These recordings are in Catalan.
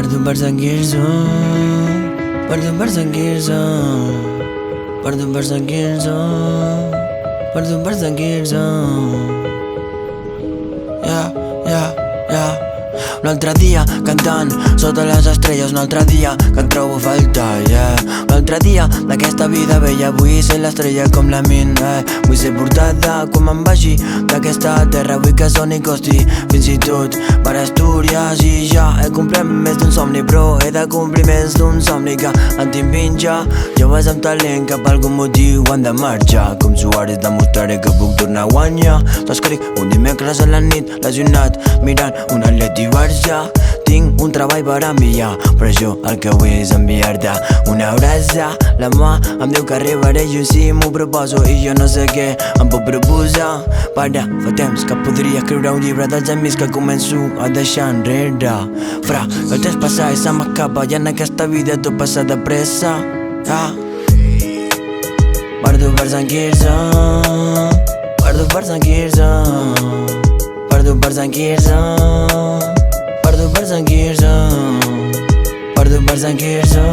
Perdut per Sant Quirze, perdut per Sant Quirze, perdut per Sant Quirze, perdut per Sant Quirze. Un altre dia cantant sota les estrelles, un altre dia que en trobo a faltar, Un altre dia d'aquesta vida vella, vull ser l'estrella com la min, Vull ser portada quan me'n vagi d'aquesta terra, vull que soni i costi fins i tot per Astúries. I ja he complert més d'un somni, però he de complir més d'un somni que en tinc pinja. Joves amb talent que per algun motiu han de marxar. Com Suárez demostraré que puc tornar a guanyar. T'escric un dimecres a la nit, lesionat, mirant un atleti Barça. Tinc un treball per enviar, però jo el que vull és enviar-te una abraça. La mà em diu que arribaré lluny si m'ho proposo, i jo no sé què em puc proposar. Para, fa temps que podria escriure un llibre dels amics que començo a deixar enrere. Fra, que el temps passa i se m'escapa, i en aquesta vida tot passa de pressa. Perdut per Sant Quirze, perdut per Sant Quirze, perdut per Sant Quirze, perdut per Sant Quirze, perdut per Sant Quirze,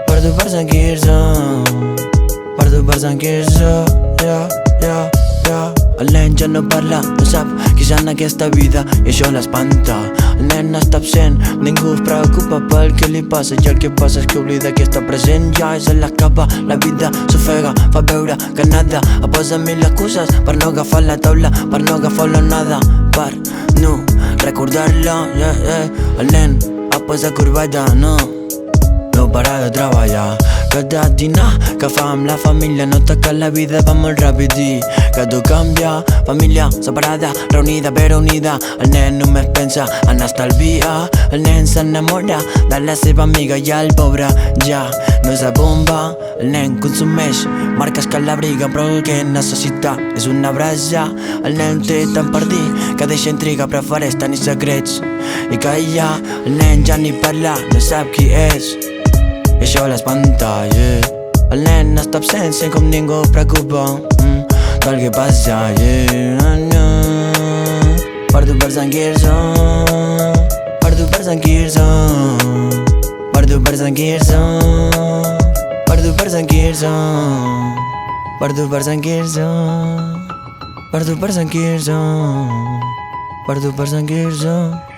perdut per Sant Quirze, perdut per Sant Quirze. El nen ja no parla, no sap qui és en aquesta vida i això l'espanta. El nen està absent, ningú es preocupa pel que li passa, i el que passa és que oblida que està present. Ja se l'escapa, la vida s'ofega, fa veure que nada. Posa mil excuses per no agafar la taula, per no agafar la nada, per no recordar-la. El nen ha posat corbata, no para de treballar. Cada dinar que fa amb la família nota que la vida va molt ràpid i que tot canvia. Família separada, reunida però unida. El nen només pensa en estalviar. El nen s'enamora de la seva amiga i el pobre ja no és a bomba. El nen consumeix marques que l'abriguen, però el que necessita és una abraça. El nen té tant per dir que deixa intriga, prefereix tenir secrets i callar. El nen ja ni parla, no sap qui és i això l'espanta, El nen està absent, sent com ningú es preocupa del que passa, Perdut per Sant Quirze, perdut per Sant Quirze, perdut per Sant Quirze, perdut per Sant Quirze, perdut per Sant Quirze, perdut per Sant Quirze, perdut per Sant Quirze.